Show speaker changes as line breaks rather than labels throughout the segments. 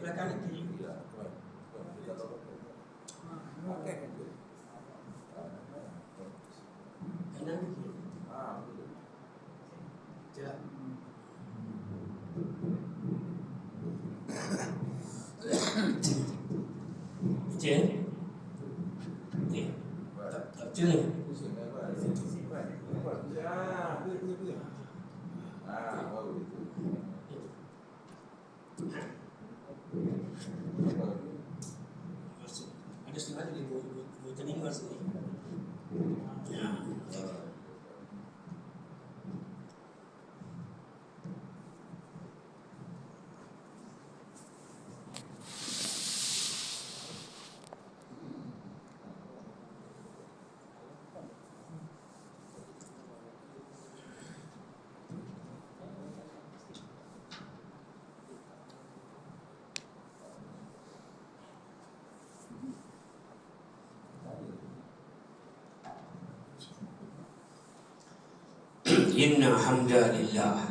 belakang ni kiri. Kanan ke kiri? Tidak. Betul? Okey. Tak betul ni. Ada setengah dia boleh terima sini. Ya. Inna hamdalillah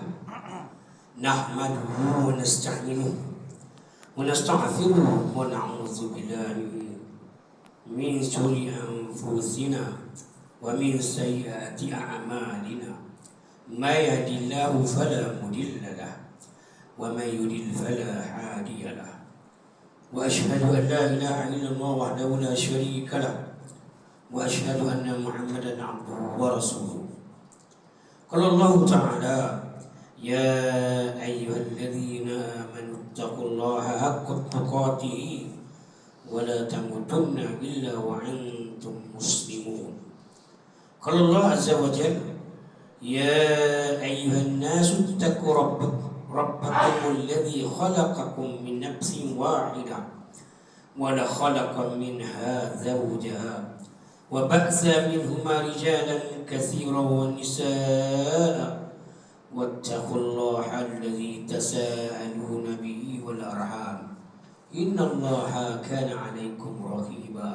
nahmaduhu wa nasta'inuhu wa nastaghfiruhu wa na'udzu billahi min shururi anfusina wa min sayyiati a'malina may yahdihillahu fala mudilla lahu wa may yudlil fala hadiya lahu wa ashhadu an la ilaha illallah wahdahu la sharika lahu wa ashhadu anna Muhammadan 'abduhu wa rasuluhu. قال الله تعالى يا أيها الذين آمنوا اتقوا الله حق تقاته ولا تموتن إلا وأنتم مسلمون. قال الله عز وجل يا أيها الناس اتقوا ربكم الذي خلقكم من نفس واحدة وخلق منها زوجها وبعث منهما رجالا كثيرا ونساء واتقوا الله الذي تساءلون به والأرحام إن الله كان عليكم رقيبا.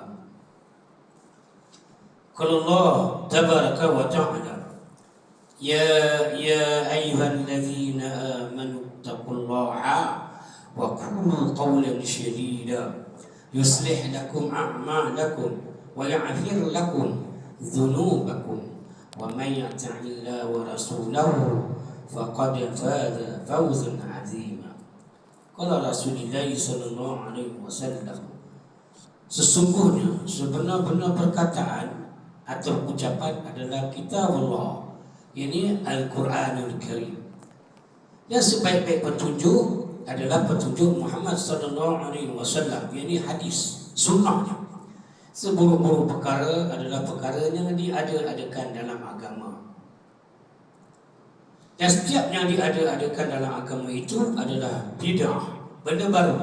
قال الله تبارك وتعالى يا أيها الذين آمنوا اتقوا الله وقولوا قولا سديدا يصلح لكم أعمالكم ويغفر لكم ذنوبكم ومن يطع الله ورسوله فقد فاز فوزا عظيما. قال رسول الله صلى الله عليه وسلم, sesungguhnya sebenar-benar perkataan atau ucapan adalah kitab Allah, ini Al-Quranul Karim. Yang sebaik-baik petunjuk adalah petunjuk Muhammad sallallahu alaihi wasallam, ini hadis, sunnahnya. Seburuk-buruk perkara adalah perkara yang diada-adakan dalam agama. Dan setiap yang diada-adakan dalam agama itu adalah bid'ah, benda baru.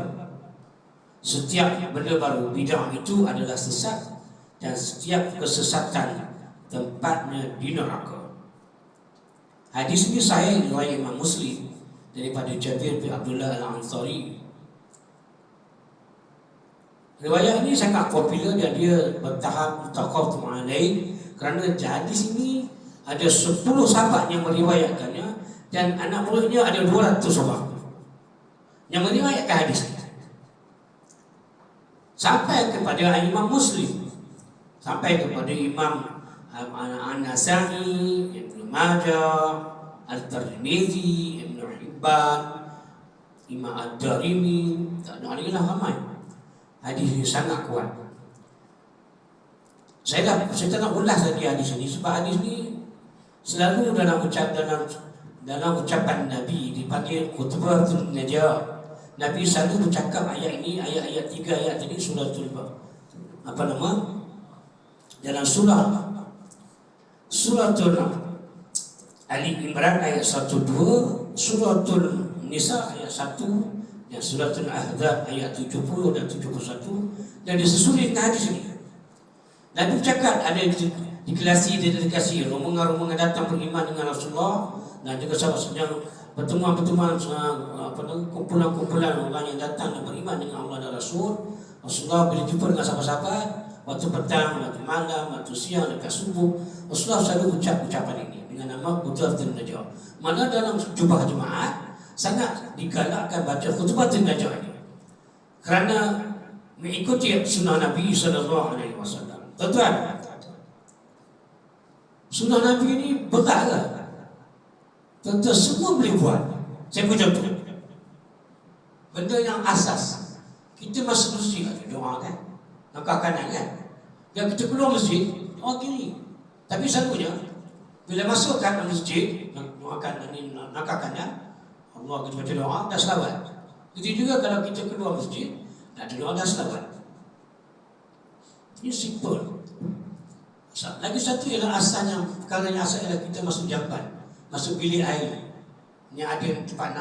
Setiap benda baru, bid'ah itu adalah sesat, dan setiap kesesatan tempatnya di neraka. Hadis ini sahih riwayat Imam Muslim daripada Jabir bin Abdullah Al-Ansari. Riwayat ini sangat popular dan dia bertahap mutaqaf alaih, kerana hadis ini ada 10 sahabat yang meriwayatkannya dan anak muridnya ada 200 orang yang meriwayatkan hadis ini. Sampai kepada Imam Muslim, sampai kepada Imam An-Nasa'i, Ibnu Majah, Al-Tirmidzi, Ibnu Hibban, Imam Ad-Darimi, tak ada lagi lah ramai. Hadis ini sangat kuat. Saya tak nak ulas lagi hadis ini, sebab hadis ini selalu dalam ucapan Nabi dipanggil khutbatul najah. Nabi selalu bercakap ayat ini, ayat 3 ayat tadi suratul dalam suratul Ali Imran ayat 1-2, suratul Nisa ayat 1, dan suratul Ahzab ayat 70 dan 71, dan disusul dengan hadis ini. Nabi bercakap ada dedikasi rombongan-rombongan datang beriman dengan Rasulullah, dan juga sahabat-sahabat pertemuan-pertemuan, kumpulan-kumpulan orang yang datang dan beriman dengan Allah dan Rasul. Rasulullah bila jumpa dengan sahabat-sahabat waktu petang, waktu malam, waktu siang, dekat subuh, Rasulullah selalu ucapan ini dengan nama khutbatul najah. Mana dalam jubah jemaat sangat digalakkan baca khutbatul najah ini. kerana mengikuti sunnah Nabi sallallahu alaihi wasallam. Tuan-tuan, sunnah Nabi ini berat lah. Tuan-tuan semua boleh buat. Saya pun contoh. Benda yang asas. Kita masuk masjid ada doa kan? Langkah kanan kan? Yang kita keluar masjid, doa kiri. Tapi selalunya bila masuk ke masjid, doakan langkah kanan, Allah kita baca doa dan selawat. Begitu juga kalau kita keluar masjid, ada doa dan selawat. Ini simple. Lagi satu ialah asalnya, perkara yang asal ialah kita masuk jamban, masuk bilik air. Ini ada tempat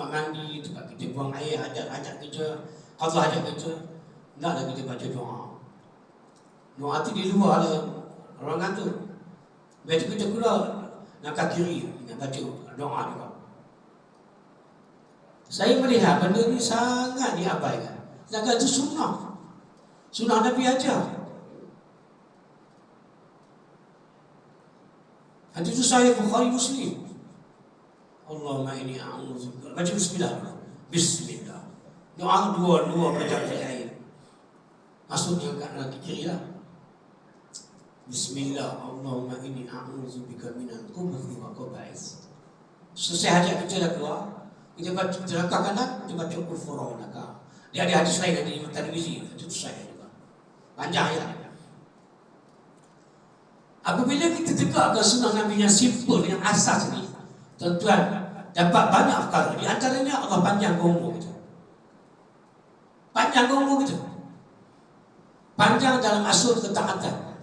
mandi, tempat kita buang air, hajat kita, Allah hajat kita. Hendaklah kita baca doa. Doa itu di luar ruangan tu. Bila kita keluar, langkah kiri, kita baca doa juga. Saya melihat benda ni sangat diabaikan. Sedangkan itu sunnah. Sunnah Nabi ajar. Hadis itu Sahih Bukhari Muslim. Allahumma inni a'udzubika. Baca bismillah. Bismillah. Doa dua berjam air. Maksudnya kat lagi kiri lah. Bismillah. Allahumma inni a'udzubika minal khubuthi wal khaba'ith. Selesai hajat kita dah keluar, kita baca langkah kanan, kita baca kufur langkah. Dia ada hadis lain di televisi, itu saya juga. Panjang ya. Apabila kita tegakkan sunnah Nabi yang simple, yang asas ni, tuan-tuan, dapat banyak perkara. Di antaranya Allah panjang umur kita. Panjang umur kita. Panjang dalam asur ketaatan.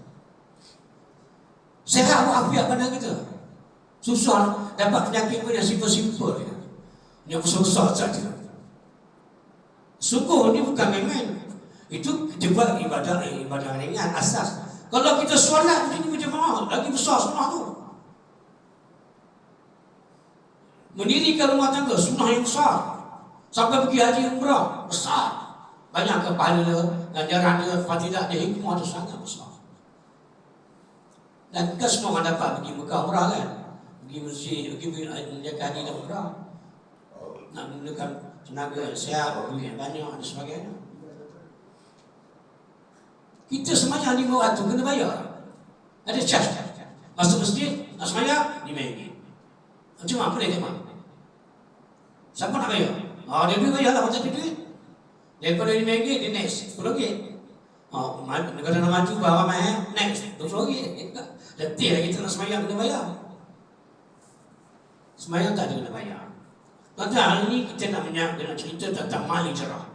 Sehat walafiat badan kita. Susah dapat penyakit pun yang simple-simple. Yang besar-besar saja. Sungguh ni bukan main-main. Itu kita buat ibadah ringan, asas. Kalau kita solat begini berjemaah, lagi besar sunnah tu. Mendirikan rumah tangga, sunnah yang besar. Sampai pergi haji umrah, besar. Banyak ke pahala, ganjaran dia, fadilah dia, hikmah dia sangat besar. Dan bukan semua orang dapat pergi Mekah umrah kan. Pergi masjid, pergi menjaga haji dan umrah. Nak menggunakan tenaga sihat, duit yang banyak dan sebagainya. Kita semayang 5 waktu kena bayar. Ada charge. Masuk masjid, nak semayang, RM5. Macam apa dia tengok? Siapa nak bayar? Dia boleh bayar lah, macam duit. Daripada RM5, dia next RM10. Negara nak maju, bawa ramai, next RM20. Letih lah kita nak semayang, kena bayar. Semayang tak ada kena bayar. Tuan-tuan, hari ini kita nak cerita tentang mal hijrah.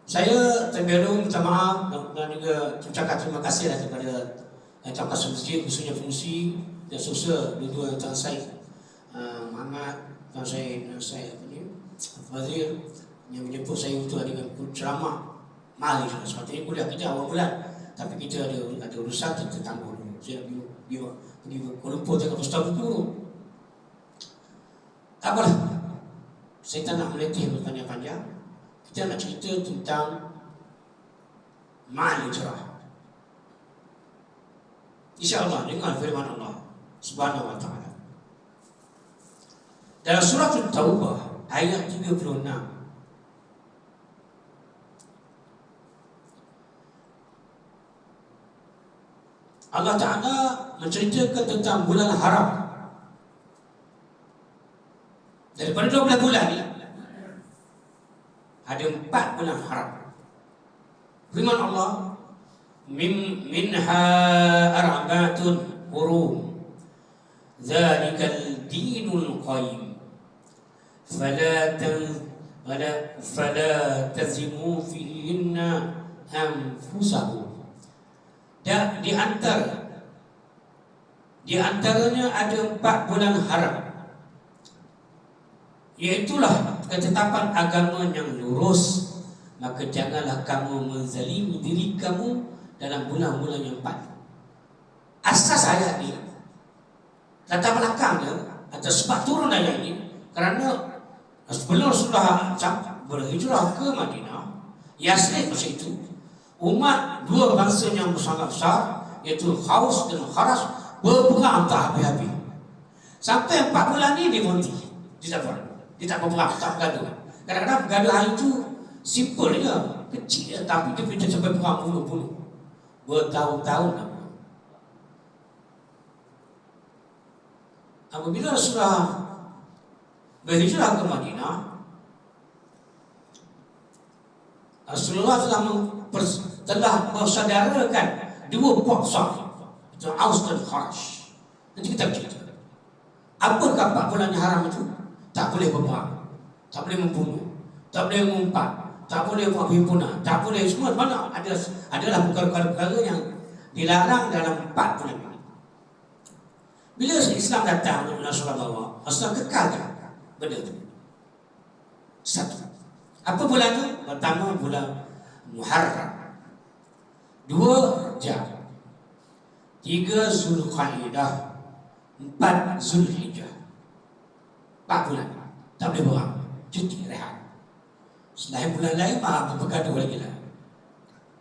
Saya terbiru minta maaf dan juga ucapkan terima kasih kepada Cakap Masjid, khususnya fungsi dan sosial dua-dua Tuan Syed Muhammad, Tuan Syed Fazil yang menjemput saya untuk dengan ceramah mal hijrah. Sepatutnya kuliah kita awal bulan, tapi kita ada urusan kita tangguh dulu. Saya pergi Kuala Lumpur tengok Ustaz Guru. Tak apalah, saya tak nak meletih berpanjang-panjang. Kita nak cerita tentang mal hijrah. InsyaAllah dengan firman Allah Subhanahu wa ta'ala dalam surah At-Taubah ayat 36. Allah Ta'ala menceritakan tentang bulan haram. Daripada 12 bulan ni ada 4 bulan haram. Firman Allah, minha arba'atun hurum, dzalikal dinul qayyim, fala tazimu fihinna anfusakum. Dan di antaranya ada 4 bulan haram, iaitulah ketetapan agama yang lurus. Maka janganlah kamu menzalimi diri kamu dalam bulan-bulan yang 4. Asas ayat ni, latar belakangnya atau sebab turun ayat ini kerana sebelum Rasulullah berhijrah ke Madinah, Yasrib masa itu, umat dua bangsa yang sangat besar, iaitu Khaus dan Kharas, berperang tak habis-habis. Sampai 4 bulan ni dia berhenti. Dia tak berperang, tak bergaduh. Kadang-kadang pergaduhan itu simple je, kecil je, tapi dia bisa sampai perang bunuh-bunuh bertahun-tahun. Apabila Rasulullah berhijrah ke Madinah, Rasulullah telah bersaudarakan dua puak besar, itu Aus dan Kharaj. Nanti kita cerita apakah 4 bulan yang haram itu. Tak boleh berperang, tak boleh membunuh, tak boleh mengumpat, tak boleh buat perhimpunan, tak boleh semua. Mana adalah perkara-perkara yang dilarang dalam 4 bulan ini. Bila Islam datang, Rasulullah bawa, Rasulullah kekalkan benda itu. Satu, apa bulan itu? Pertama bulan Muharram, 2 Rajab, 3 Zulqaidah, 4 Zulhijjah. 4 bulan tak boleh berang, cuti rehat. Selain bulan lain maaf bergaduh lagi lah.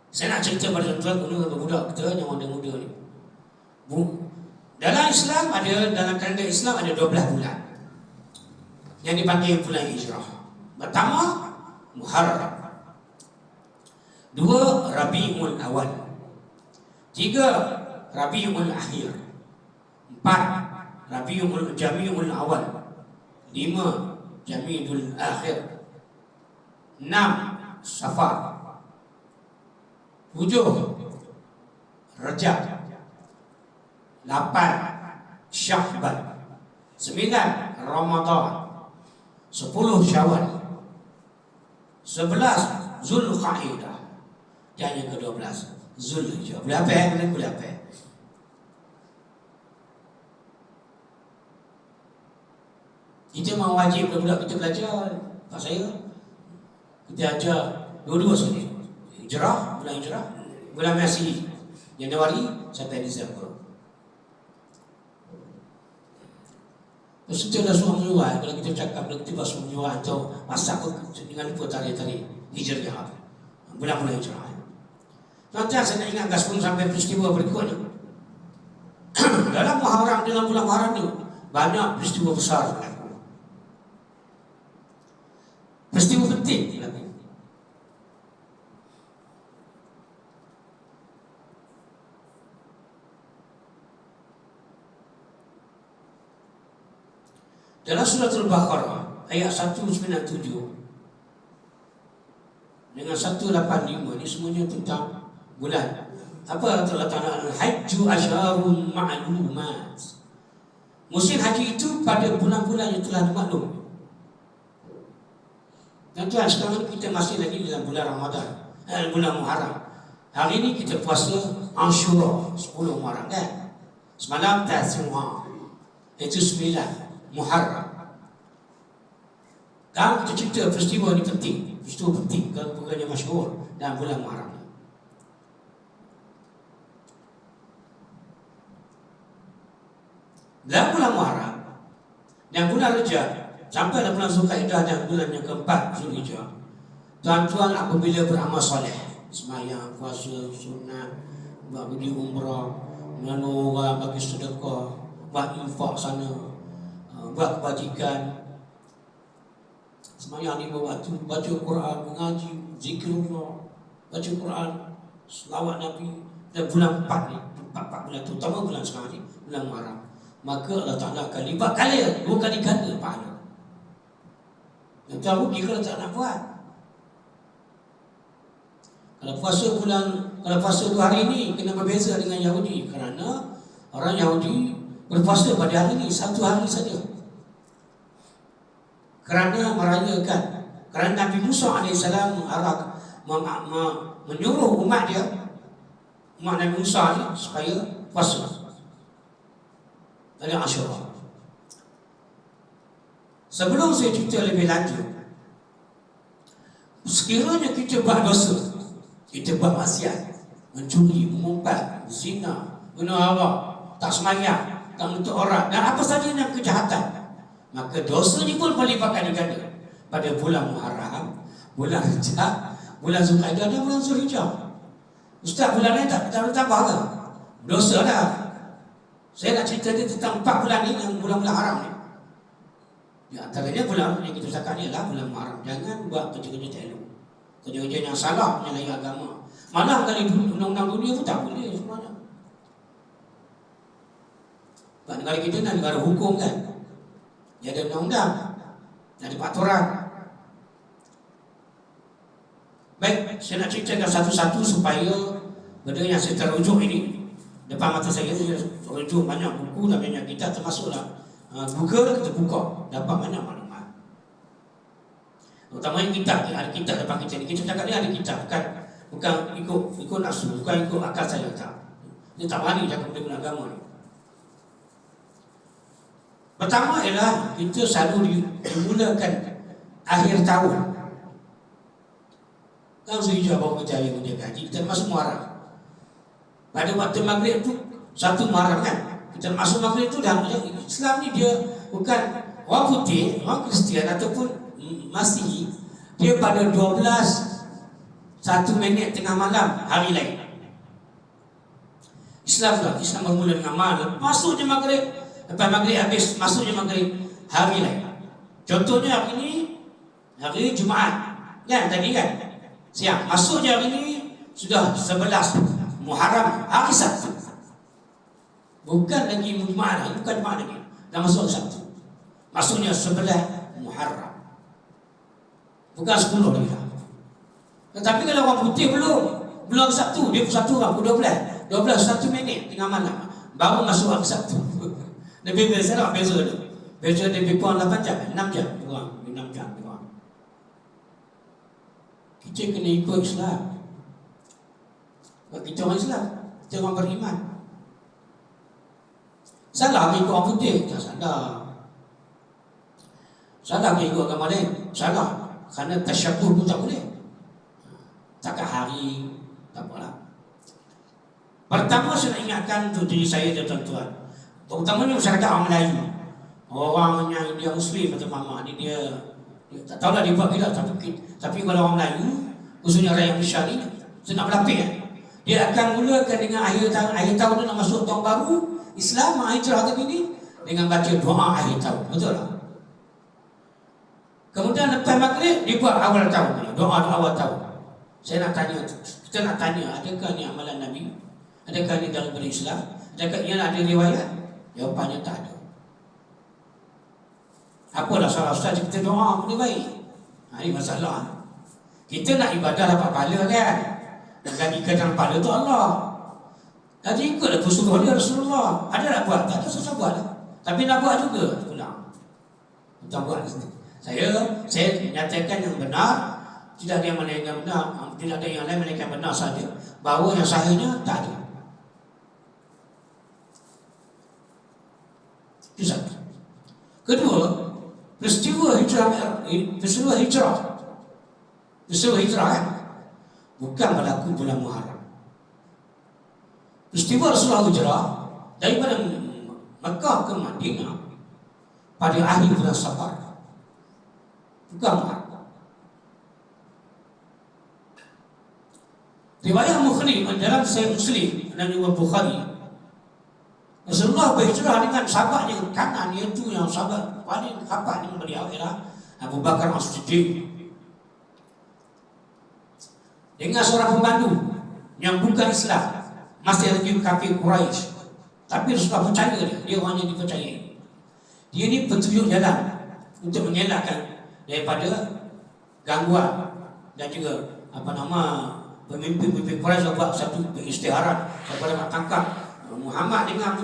Saya nak cerita pada tuan-tuan budak kita yang muda-muda ni. Dalam Islam dalam kalender Islam ada 12 bulan yang dipanggil bulan hijrah. Pertama Muharram, 2 Rabiul Awal, 3 Rabiul Akhir, 4 Jamiul Awal, 5 Jamidul Akhir, 6 Safar, 7 Rajab, 8 Sya'ban, 9 Ramadan, 10 Syawal, 11 Zulqaidah, dan yang ke-12 Zulhijjah. Boleh apa? Boleh apa? Kita memang wajib budak kita belajar. Pak saya, kita ajar dua-dua sekali. Bulan hijrah, bulan Masihi, Januari sampai Disember. Terus kita dah suruh menjual. Kalau kita cakap, kalau kita suruh menjual atau masak, jangan lupa tarikh-tarikh hijrah. Bulan-bulan hijrah. Tuan-tuan, saya nak ingatkan sebelum sampai peristiwa berikutnya. Dalam Muharram, dalam bulan Muharram ni banyak peristiwa besar berlaku. Peristiwa penting berlaku. Dalam surah Al-Baqarah ayat 197 dengan 185 ni semuanya tentang bulan. Apa Allah Ta'ala? Al-Hajju asyarun ma'lumat. Musim haji itu pada bulan-bulan yang telah dimaklum. Tuan-tuan, sekarang kita masih lagi dalam bulan Ramadan, bulan Muharram. Hari ini kita puasa Ashura 10 Muharram kan. Semalam Tasu'a, itu 9 Muharram. Kalau kita cerita peristiwa ini penting, peristiwa penting, bukannya masyhur dalam bulan Muharram. Dalam bulan Muharram dan bulan Rajab sampai dalam bulan Zulqaidah dan bulan yang keempat Zulhijjah, tuan-tuan apabila beramal soleh, sembahyang, puasa, sunat, buat pergi umrah, menolong orang, bagi sedekah, buat infak sana, buat kebajikan, sembahyang 5 waktu, baca Quran, mengaji, zikrullah, baca Quran, selawat Nabi. Dan bulan 4 ni, 4 bulan, terutama bulan sekarang ni, bulan Muharram, maka Allah Ta'ala akan lipat kali, 2 kali ganda pahala. Dan tahu kira tak nak buat. Kalau puasa 2 hari ni kena berbeza dengan Yahudi, kerana orang Yahudi berpuasa pada hari ni 1 hari saja. Kerana merayakan, kerana Nabi Musa AS menyuruh umat dia, umat Nabi Musa ni supaya puasa dari Ashura. Sebelum saya cerita lebih lanjut, sekiranya kita buat dosa, kita buat maksiat, mencuri, mengumpat, zina, bunuh haram, tak sembahyang, tak menuntut orang, dan apa saja yang kejahatan, maka dosa ni pun berlipat kali ganda pada bulan Muharram, bulan Rajab, bulan Zulqaidah dan bulan Zulhijjah. Ustaz, bulan lain tak tambah ke? Dosa dah. Saya nak cerita dia tentang 4 bulan ni, yang bulan-bulan haram ni. Di antaranya bulan yang kita cakap ni adalah bulan Muharram. Jangan buat kerja-kerja tak elok, kerja-kerja yang salah menyalahi agama. Malah kali undang-undang dunia pun tak boleh sebenarnya. Sebab negara kita nak negara hukum kan, dia ada undang-undang, ada peraturan. Baik, saya nak ceritakan satu-satu supaya benda yang saya terujuk ini depan mata saya terujuk banyak buku dan banyak kitab, termasuklah Google, kita buka dapat banyak maklumat. Utamanya kitab, ada kitab depan kita ni. Kita cakap ni ada kitab, bukan ikut nafsu, bukan ikut akal saya tak. Dia tak berani cakap benda agama ni. Pertama ialah kita selalu dimulakan akhir tahun. Kan Zulhijjah baru berjaya dia gaji, kita masuk Muharram. Pada waktu maghrib tu satu Muharram kan, kita masuk maghrib tu dah. Islam ni dia bukan orang putih, orang Kristian ataupun Masihi, dia pada 12 1 minit tengah malam hari lain. Islam tak, Islam bermula dengan malam, masuk je maghrib, lepas maghrib habis, masuk je maghrib hari lain. Contohnya hari ni hari Jumaat kan, tadi kan siang, masuk je hari ni sudah 11 Muharram, hari Sabtu. Bukan lagi Jumaat, bukan Jumaat lagi, dah masuk Sabtu. Maksudnya 11 Muharram, bukan 10 lagi. Tetapi kalau orang putih belum Sabtu, dia Sabtu orang 12 1 minit tengah malam baru masuk hari Sabtu. Lebih beza tak? Beza dia lebih kurang 8 jam, 6 jam kurang, 6 jam kurang. Kita kena ikut Islam. Kita orang Islam, kita orang beriman. Salah mengikut orang putih? Tak salah. Salah mengikut agama lain? Salah. Kerana tasyabuh pun tak boleh. Takkan hari, tak apalah. Pertama saya nak ingatkan untuk diri saya dan tuan-tuan, terutamanya masyarakat orang Melayu, orang yang dia Muslim atau mama ni, dia tak tahulah dia buat bila, tapi kalau orang Melayu, khususnya rakyat Malaysia ni, saya nak berlapis kan, dia akan mulakan dengan akhir tahun tu nak masuk tahun baru Islam, hijrah tadi ni, dengan baca doa akhir tahun. Betul tak? Kemudian lepas maghrib dia buat awal tahun, doa awal tahun. Saya nak tanya, kita nak tanya, adakah ni amalan Nabi? Adakah ni daripada Islam? Adakah ia ada riwayat? Jawapannya tak ada. Apalah salah ustaz kita doa benda baik? Ini masalah. Kita nak ibadah dapat pahala kan? Dan gantikan dalam pahala tu Allah. Jadi ikutlah pesuruh dia Rasulullah. Ada nak buat? Tak ada, susah buat lah. Tapi nak buat juga pulang. Kita buat saya nyatakan yang benar. Tidak ada yang mana yang benar, tidak ada yang lain melainkan benar saja. Bahawa yang sahihnya tak ada. Itu satu. Kedua, peristiwa hijrah kan, bukan berlaku bulan Muharram. Peristiwa Rasulullah hijrah daripada Mekah ke Madinah pada akhir bulan Safar, bukan Muharram. Riwayat Bukhari dalam Sahih Muslim dan juga Bukhari, Rasulullah berhijrah dengan sahabatnya kanan, iaitu yang sahabat paling rapat dengan beliau ialah Abu Bakar As-Siddiq, dengan seorang pembantu yang bukan Islam, masih lagi kafir Quraisy, tapi Rasulullah percaya dia orang yang dipercayai. Dia ni petunjuk jalan untuk mengelakkan daripada gangguan dan juga pemimpin Quraisy buat satu istiharat kepada nak tangkap Muhammad dengan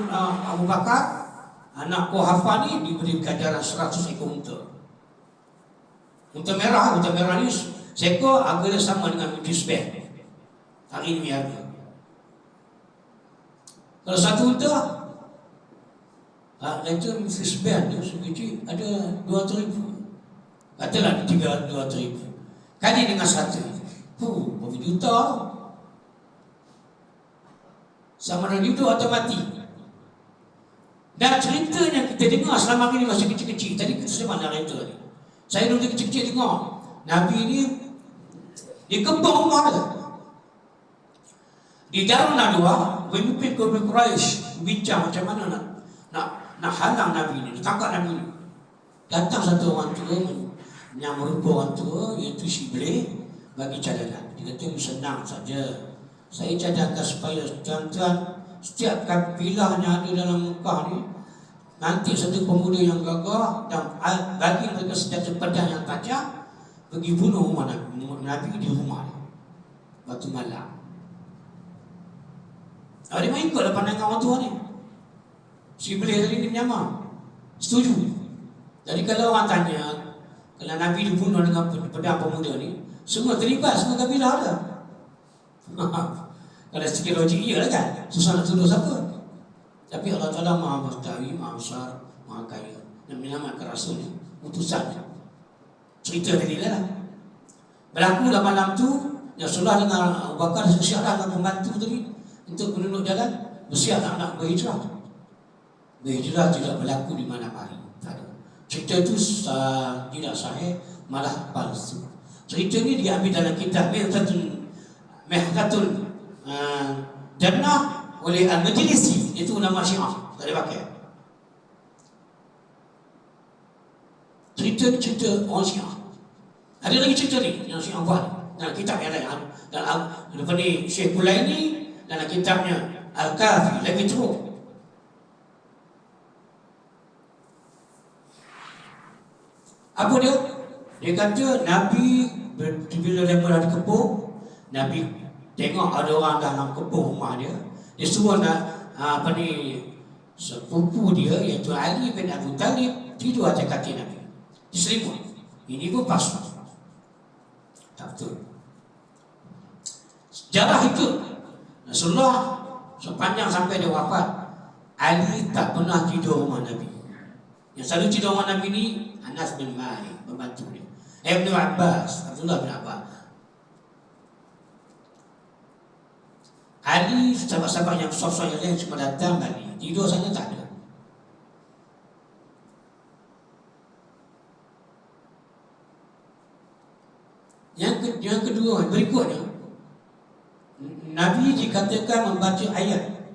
Abu Bakar, anak Quhafah ni diberi ganjaran 100 ekor unta. Unta merah ni seekor harganya sama dengan Uzbek. Hari ini harga. Kalau satu unta, itu Uzbek ni sebiji ada 200,000. Katalah 200,000 kali dengan 100. Berapa juta? Sama ada hidup atau mati. Dan ceritanya kita dengar selama ini masih kecil-kecil. Tadi kita sebut nak cerita tadi. Saya dulu kecil-kecil dengar Nabi ni dia kembang rumah dia. Di Darul Nadwa, pemimpin kaum Quraisy bincang macam mana nak halang Nabi ni, nak tangkap Nabi ni. Datang satu orang tua yang merupa orang tua, iaitu Syibli, bagi cadangan. Dia kata senang saja, saya cadangkan supaya tuan-tuan setiap kabilah yang ada dalam Mekah ni nanti satu pemuda yang gagah dan bagi mereka senjata pedang yang tajam, pergi bunuh rumah Nabi di rumah dia, Batu Malam. Dia main ikutlah pandangan orang tua ni. Syibli tadi ni menyamar, setuju. Jadi kalau orang tanya, kalau Nabi dibunuh dengan pedang pemuda ni, semua terlibat, semua kabilah ada. Kalau sikit logik iyalah kan, susah nak tuduh siapa. Tapi Allah Ta'ala Maha Bertawi, Maha Besar, Maha Kaya, dan menyelamatkan Rasul ni, utusannya. Cerita tadi lah. Berlaku dalam malam tu, Rasulullah dengan Abu Bakar bersiarah dengan pembantu tadi untuk menunjuk jalan, bersiap nak berhijrah. Berhijrah tidak berlaku di malam hari. Tak ada. Cerita itu tidak sahih, malah palsu. Cerita ni diambil dalam kitab Mihnatul Jannah oleh Al-Majlisi, itu nama Syiah, tak ada pakai. Cerita orang Syiah. Ada lagi cerita ni yang Syiah buat dalam kitab yang lain. Dalam ni Syekh Kulaini dalam kitabnya Al-Kafi lagi teruk. Apa dia? Dia kata Nabi bila dia berada di kebun, Nabi tengok ada orang dalam kebun rumah dia. Dia suruh sepupu dia iaitu Ali bin Abi Talib tidur atas katil Nabi, diselimut. Ini pun palsu, tak betul. Sejarah itu Rasulullah sepanjang sampai dia wafat, Ali tak pernah tidur rumah Nabi. Yang selalu tidur rumah Nabi ni Anas bin Malik, pembantu dia, Ibn Abbas, Abdullah bin Abbas. Ali, sahabat-sahabat yang soft-soft yang lain cuma datang balik, tidur sana tak ada. Yang kedua, berikutnya, Nabi dikatakan membaca ayat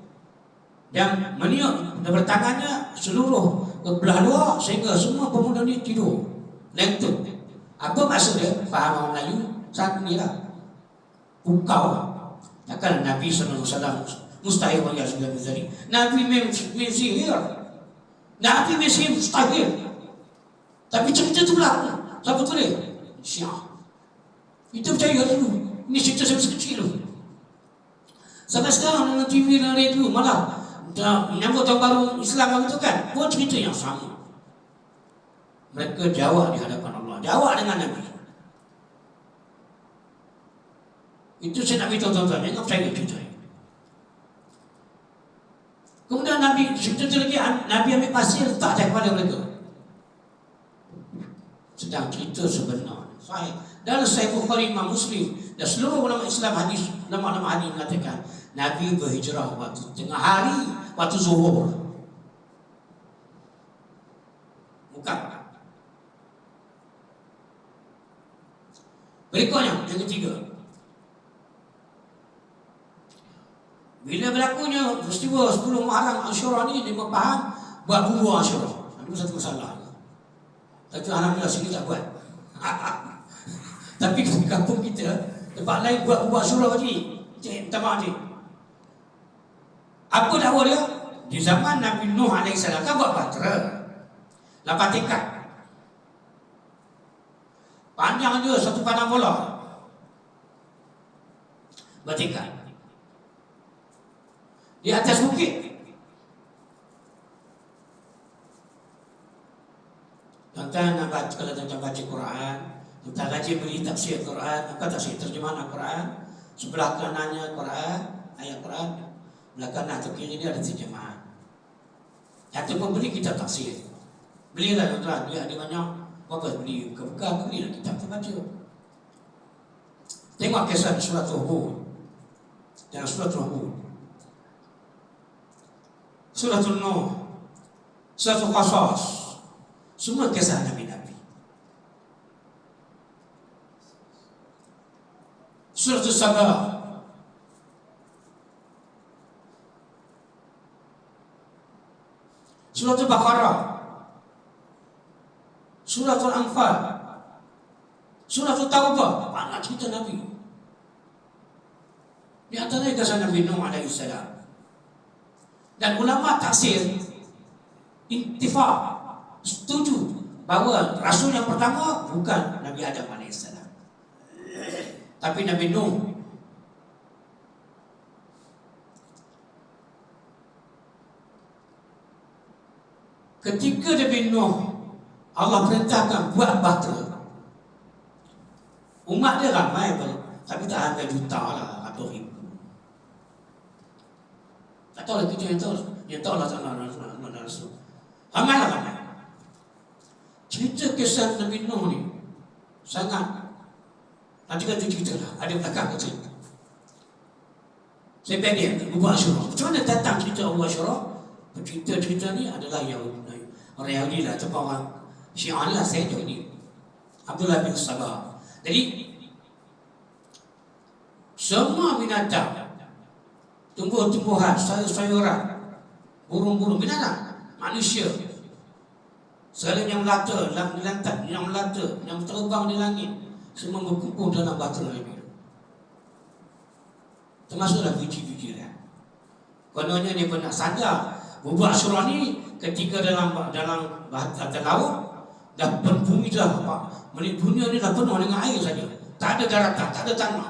dan meniup dan bertangannya seluruh ke belah luar sehingga semua pemuda ni tidur lentuk. Apa maksud dia? Faham orang Melayu saat ni lah, pukau lah. Takkan Nabi SAW mustahil orang yang sudah berjari. Nabi sihir, Nabi sihir mustahil. Tapi cerita tu berlaku. Siapa tulis? Syiah. Kita percaya dulu. Ini cerita saya masa kecil dulu. Sampai sekarang dalam TV dan radio malah menyambut tahun baru Islam itu kan, pun cerita yang sama. Mereka jawab di hadapan Allah, jawab dengan Nabi. Itu saya nak beritahu tuan-tuan, jangan percaya cerita ini. Kemudian Nabi cerita lagi, Nabi ambil pasir letak atas kepala mereka. Sedang cerita sebenar sahih dalam Sahih Bukhari, Imam Muslim dan seluruh ulama Islam hadis, ulama-ulama hadis mengatakan Nabi berhijrah waktu tengah hari, waktu zuhur. Bukan. Berikutnya, yang ketiga, bila berlakunya peristiwa 10 Muharram Asyura ni, dia faham buat bubur Asyura. Itu satu masalah. Tapi alhamdulillah sini tak buat. Tapi di kampung kita, tempat lain buat bubur Asyura lagi. Minta maaf ni. Apa dakwa dia? Di zaman Nabi Nuh AS kan buat bahtera, lapan tingkat, panjang dia satu pandang bola, bertingkat di atas bukit. Tuan-tuan nak baca, kalau tuan-tuan baca Quran, tuan-tuan rajin beli tafsir Quran, tafsir terjemahan Al-Quran, sebelah kanannya Quran, ayat Quran, belah kanan atau kiri dia ada terjemahan. Ataupun beli kitab tafsir, belilah tuan-tuan, dia ada banyak. Apa beli ke bekal, belilah kitab tu baca. Tengok kisah surat Hud dan surat Hud, surat Nuh, surat Qasas, semua kisah Nabi-Nabi. Surat Sabah, surat Baqarah, Suratul Anfal, Suratul Taubah, banyak cerita Nabi. Di antaranya kisah Nabi Nuh alaihissalam. Dan ulama tafsir intifaq, setuju bahawa Rasul yang pertama bukan Nabi Adam alaihissalam, tapi Nabi Nuh. Ketika Nabi Nuh, Allah perintahkan buat bahtera. Umat dia ramai, tapi tak ada juta lah atau ribu. Tak tahu lah kita yang tahu lah mana Rasul. Ramai lah ramai. Cerita kisah Nabi Nuh ni sangat, nanti kan cerita lah, ada belakang kecil. Saya pendek, Abu Asyura. Macam mana datang cerita Abu Asyura? Cerita-cerita ni adalah yang orang Yahudi lah, atau orang Syiah lah, saya tu ni Abdullah bin Sabah. Jadi semua binatang, tumbuh-tumbuhan, sayur-sayuran, burung-burung, binatang, manusia, segala yang melata, yang melata, yang terbang di langit, semua berkumpul dalam bahtera ini. Termasuklah biji-biji dia. Kononnya dia pernah sadar Abu Asyura ni ketika dalam laut, dah bumi dah, dunia ni dah penuh dengan air saja. Tak ada daratan, tak ada tanah,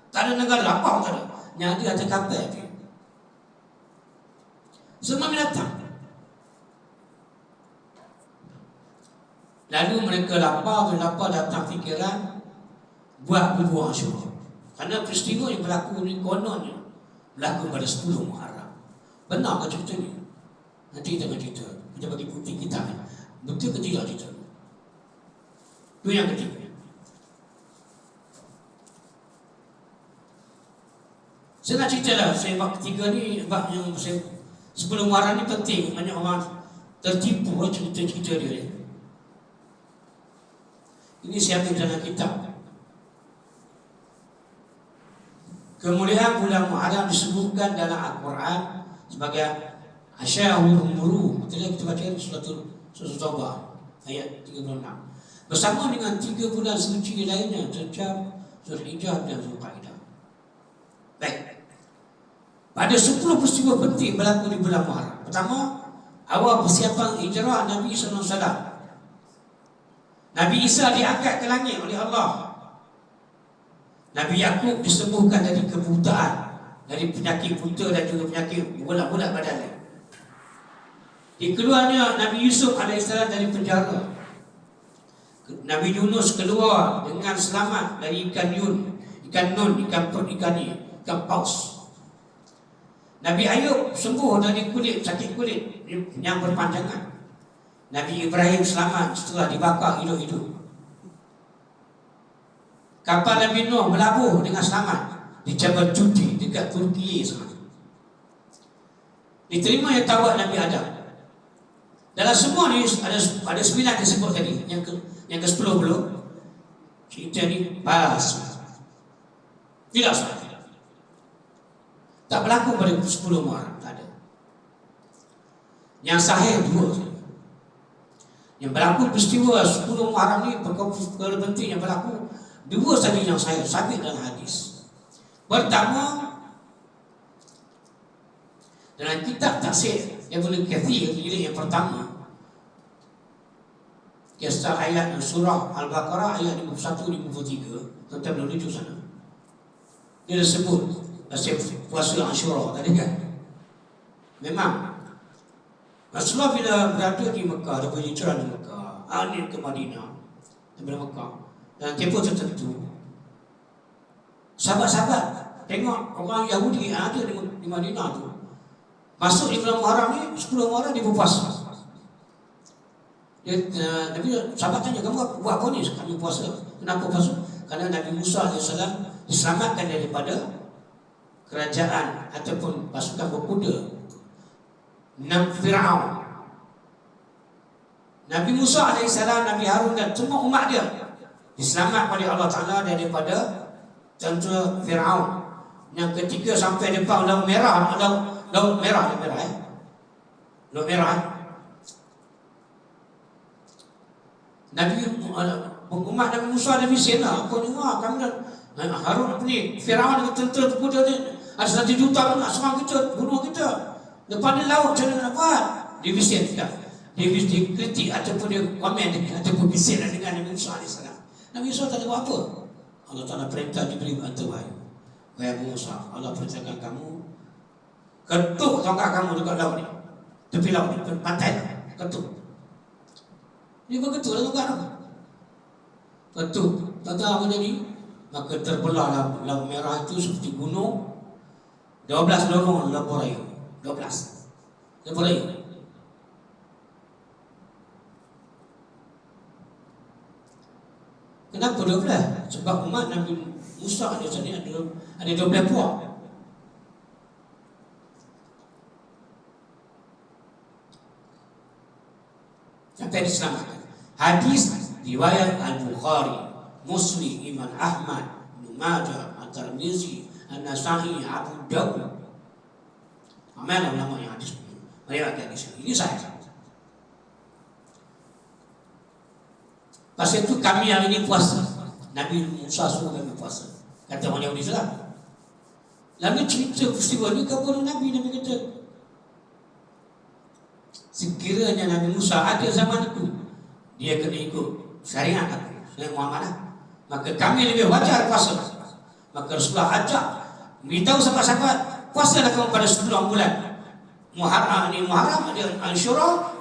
tak ada negara, apa tak ada. Yang ada kapal dia. Semua binatang. Lalu mereka lapar datang fikiran buat bubur Asyura. Kerana peristiwa yang berlaku ni kononnya berlaku pada 10 Muharram. Benar ke cerita ni? Nanti kita akan cerita. Kita bagi bukti kita. Betul ke tidak cerita? Itu yang ketiga. Saya nak cerita lah. Saya bab ketiga ni, bab yang saya, sebelum Muharram ni penting. Banyak orang tertipu cerita-cerita dia. Ini saya ambil dalam kitab. Kemuliaan bulan Muharram disebutkan dalam Al-Quran sebagai Asyahurul Muru. Kita baca surah Taubah ayat 36. Bersama dengan 3 bulan suci lainnya, Rajab, Zulhijjah dan Zulqa'dah. Baik. Pada 10 peristiwa penting berlaku di bulan Muharram. Pertama, awal persiapan hijrah Nabi SAW. Nabi Isa diangkat ke langit oleh Allah. Nabi Yakub disembuhkan dari kebutaan, dari penyakit buta dan juga penyakit bola-bola badannya. Dikeluarnya Nabi Yusuf AS dari penjara. Nabi Yunus keluar dengan selamat dari ikan nun, ikan perut ikan paus. Nabi Ayub sembuh dari sakit kulit yang berpanjangan. Nabi Ibrahim selamat setelah dibakar hidup-hidup. Kapal Nabi Nuh melabuh dengan selamat di Jabal Judi dekat Turki sana. Diterima yang taubat Nabi Adam. Dalam semua ni ada 9 disebut tadi. Yang ke 10 belum. Cerita ni palsu. Tidak salah. Tak berlaku pada 10 Muharram. Tak ada. Yang sahih 2 saja. Yang berlaku peristiwa 10 Muharram ni perkara penting yang berlaku 2 saja yang saya sabit dalam hadis. Pertama, dalam kitab tafsir Ibnu Katsir jilid yang pertama, kisah ayat surah Al-Baqarah ayat 51-53, tuan-tuan belum rujuk sana. Dia disebut puasa Asyura tadi kan. Memang Rasulullah bila berada di Mekah, dia berhijrah di Mekah, alih ke Madinah daripada Mekah, dan tempoh tertentu sahabat-sahabat tengok orang Yahudi yang ada di Madinah tu masuk di bulan Muharram ni, 10 Muharram dia berpuasa. Tapi sahabat tanya, kamu buat apa ni? Kami puasa. Kenapa puasa? Kerana Nabi Musa AS diselamatkan daripada kerajaan ataupun pasukan berkuda Fir'aun. Nabi Musa AS, Nabi Harun dan semua umat dia diselamatkan oleh Allah Ta'ala daripada tentera Fir'aun yang ketika sampai depan Laut Merah. Laut Merah. Nabi umat Nabi Musa ada vision lah. Apa ni kami dah Harun apa ni Firaun dengan tentera kuda ni ada 1 juta nak serang kita, bunuh kita. Depan ni laut macam mana nak buat? Dia vision juga. Dia kritik ataupun dia komen ataupun vision dengan Nabi Musa AS. Nabi Musa tak ada buat apa. Allah Ta'ala perintah Jibril hantar wahyu. Wahai Musa, Allah perintahkan kamu ketuk tongkat kamu dekat laut ni, tepi laut ni, pantai lah, ketuk. Dia berketuk lah tongkat tu. Ketuk, tak tahu apa jadi. Maka terbelah laut merah itu seperti gunung. 12 lorong lepur air. 12 lepur air. Kenapa 12? Sebab umat Nabi Musa di sana ada 12 puak. Sampai diselamatkan. Hadis riwayat Al-Bukhari, Muslim, Imam Ahmad, Ibnu Majah, At-Tirmizi, An-Nasa'i, Abu Dawud. Amal ulama yang hadis meriwayatkan hadis ini sahih. Pas itu kami hari ini puasa. Nabi Musa suruh kami puasa. Kata orang Yahudi salah. Lalu cerita peristiwa ini kepada Nabi kata, sekiranya Nabi Musa ada zaman itu, dia kena ikut syariat aku, syariat Muhammad lah. Maka kami lebih wajar puasa. Maka Rasulullah ajak beritahu sahabat-sahabat, puasalah kamu pada 10 bulan Muharram, Ashura,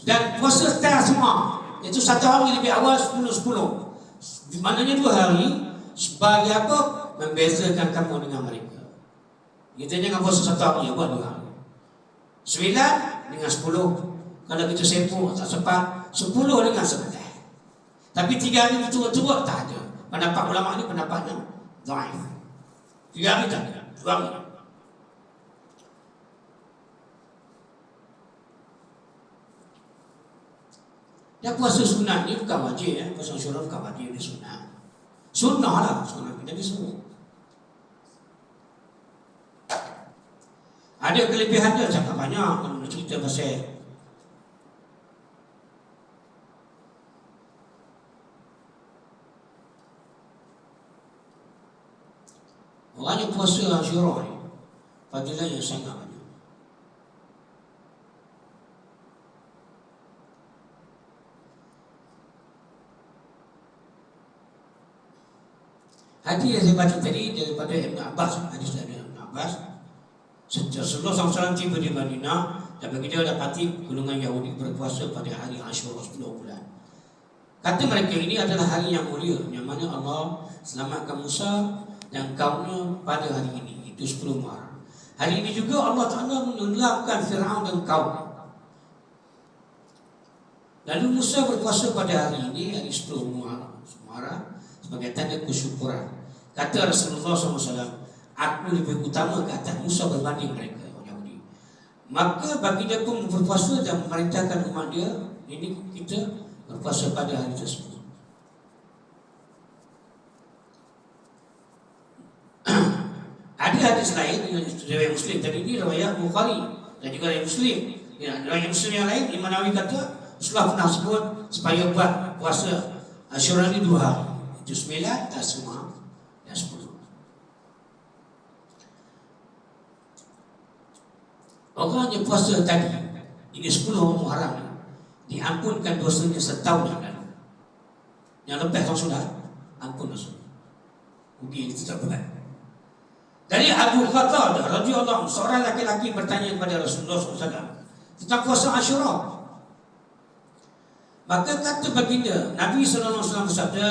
dan puasa setelah semua. Itu 1 hari lebih awal 10-10. Maknanya 2 hari. Sebagai apa? Membezakan kamu dengan mereka. Kita jangan puasa 1 hari, buat 2 hari. 9 dengan 10. Kalau kita sempur tak sempat, 10 dengan 11. Tapi 3 hari betul-betul tak ada. Pendapat ulama ni pendapatnya dhaif. 3 hari tak ada, 2 hari. Dan puasa sunat ni bukan wajib ya. Puasa Ashura bukan wajib, dia sunat. Sunnah lah, sunat Nabi semua. Ada kelebihan dia, cakap banyak kalau nak cerita pasal orang yang puasa Ashura ni, fadilah yang sangat banyak. Hadis yang saya baca tadi daripada Ibn Abbas, hadis dari Ibn Abbas. Rasulullah SAW tiba di Madinah dan bagi dia dapati golongan Yahudi berpuasa pada hari Ashura 10 bulan. Kata mereka ini adalah hari yang mulia, yang mana Allah selamatkan Musa dan kaumnya pada hari ini, itu 10 Muharram. Hari ini juga Allah Ta'ala menenggelamkan Firaun dan kaum. Lalu Musa berpuasa pada hari ini, hari 10 Muharram sebagai tanda kesyukuran. Kata Rasulullah SAW, aku lebih utama ke atas Musa berbanding mereka, orang Yahudi. Maka bagi dia pun berpuasa dan memerintahkan umat dia, ini kita berpuasa pada hari tersebut. Ada hadis lain yang riwayat Muslim tadi ini, riwayat Bukhari dan juga riwayat Muslim. Riwayat Muslim yang lain, Imam Nawawi kata Rasulullah pernah sebut supaya buat puasa Ashura ni 2 hari. Itu 9 dan 10 dan 10. Orang yang puasa tadi, ini 10 Muharram, diampunkan dosanya setahun yang lalu. Yang lepas tahun sudah, ampun dosanya. Mungkin itu tak berat. Dari Abu Qatadah radhiyallahu anhu, seorang laki-laki bertanya kepada Rasulullah SAW tentang puasa Ashura. Maka kata baginda Nabi SAW bersabda,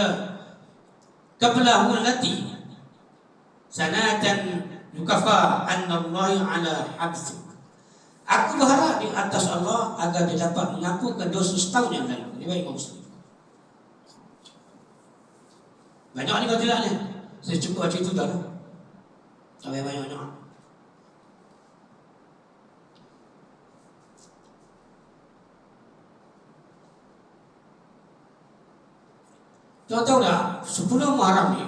qablahu allati sanatan yukafa annallahi ala habsuk. Aku berharap di atas Allah agar dia dapat mengampunkan dosa setahun yang lalu. Ini baik Muslim. Banyak ni kalau ni. Saya cukup baca itu dah. Tak banyak-banyak. Tuan tahu tak, 10 Muharram ni,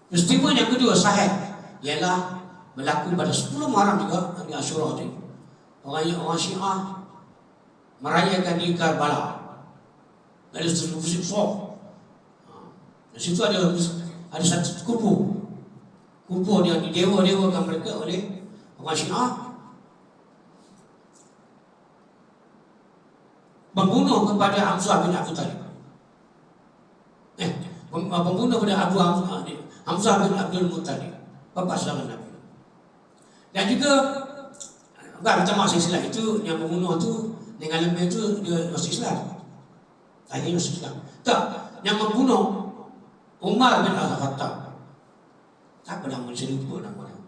peristiwa yang kedua sahih ialah berlaku pada 10 Muharram juga, hari Ashura ni. Orang Syiah merayakan di Karbala. Ada musik sok. Di situ ada satu kubur yang didewa-dewakan mereka oleh orang Syiah, membunuh kepada Hamzah bin Abu Talib. Membunuh kepada Hamzah bin Abdul Muttalib, bapa saudara Nabi. Dan juga macam masa Islam itu yang membunuh tu dengan lemah itu dia masuk Islam. Akhirnya masuk Islam. Tak, yang membunuh Umar bin Al-Khattab. Apa nama saya lupa nama dia.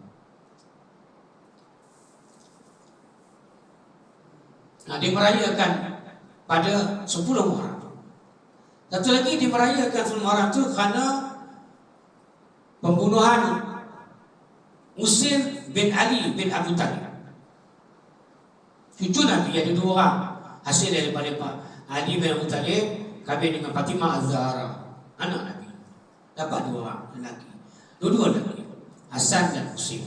Dia merayakan pada 10 Muharram. Satu lagi dimerayakan 10 Muharram itu kerana pembunuhan Husain bin Ali bin Abu Talib. Cucu Nabi ada 2 orang hasil daripada Ali bin Abu Talib kahwin dengan Fatimah Az-Zahra, anak Nabi. Dapat 2 orang lelaki. Dua-dua lelaki, Hasan dan Husain.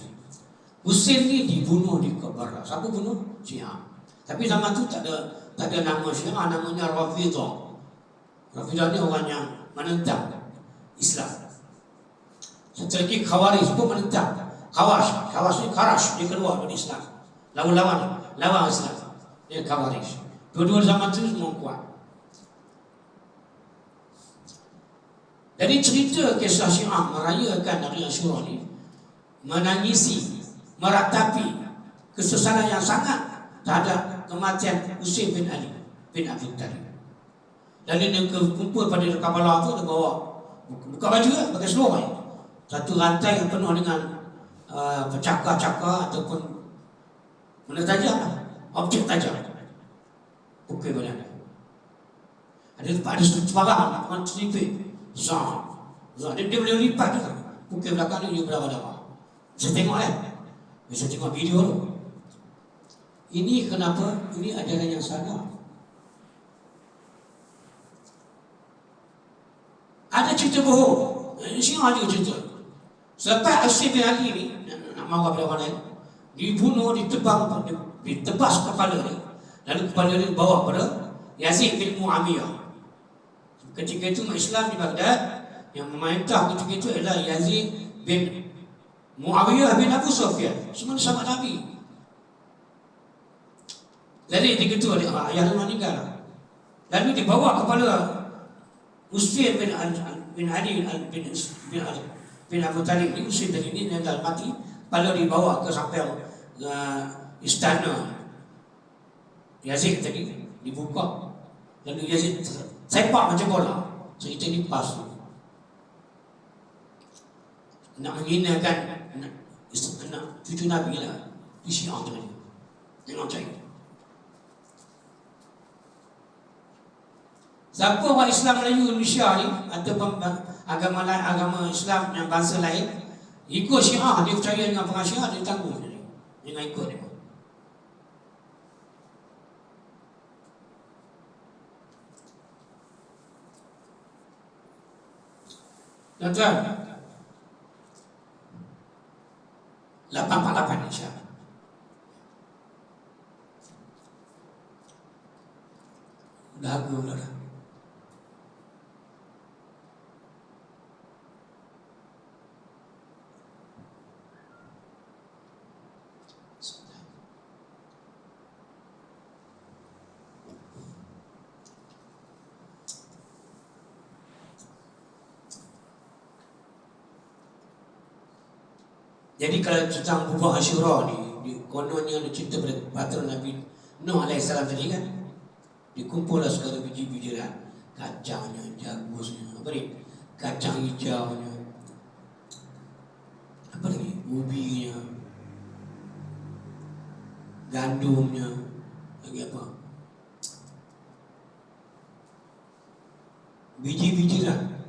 Husain ni dibunuh di Karbala. Siapa bunuh? Syiah. Tapi zaman tu tak ada nama Syiah, namanya Rafidah. Rafidah ni orang yang menentang Islam. Satu lagi Khawarij pun menentang. Khawas ni Kharash, dia keluar dari Islam. Lawan Islam. Dia Khawarij. Dua-dua zaman tu semua kuat. Jadi cerita kisah Syiah merayakan Hari Asyura ni menangisi, meratapi kesesalan yang sangat terhadap kematian Husain bin Ali bin Abi Talib. Dan dia kumpul pada Karbala tu, dia bawa buka baju kan, pakai seluar. Satu rantai yang penuh dengan cakar-cakar ataupun benda tajam lah, objek tajam. Pukul badan dia. Ada sebarang orang selipik. Dia boleh lipat juga. Pukul belakang dia berdarah-darah. Bisa tengok kan? Bisa tengok video tu. Ini kenapa? Ini ajaran yang salah. Ada cerita bohong. Syiah juga cerita. Selepas Husain bin Ali ni nak marah pada orang lain, dibunuh, ditebas kepala dia. Lalu kepala dia dibawa pada Yazid bin Muawiyah. Ketika itu umat Islam di Baghdad yang memerintah ketika itu adalah Yazid bin Muawiyah bin Abu Sufyan, semua sahabat Nabi. Jadi ketika itu ayah dia meninggal. Lalu dibawa kepala Husain bin Ali bin Abu Talib ni, Husain tadi ni yang dah mati, kepala dibawa ke sampai istana Yazid tadi, dibuka. Lalu Yazid sepak macam bola. Cerita ni pas tu. Nak menghinakan anak cucu Nabi lah. Di Syiah tu ni. Tengok cari. Siapa orang Islam Melayu Indonesia ni, ataupun agama Islam yang bangsa lain, ikut Syiah, dia percaya dengan pengajian Syiah, dia tangguh sendiri. Dengan ikut dia. Tuan-tuan, 848 insya-Allah. Dahaga pula dah. Jadi kalau tentang bubuh Asyura ni, kononnya ada cerita pada Nabi Nuh AS tadi kan, dikumpullah segala biji-bijian, kacangnya, jagusnya, apa ni, kacang hijaunya, apa lagi, ubinya, gandumnya, lagi apa, biji-bijian,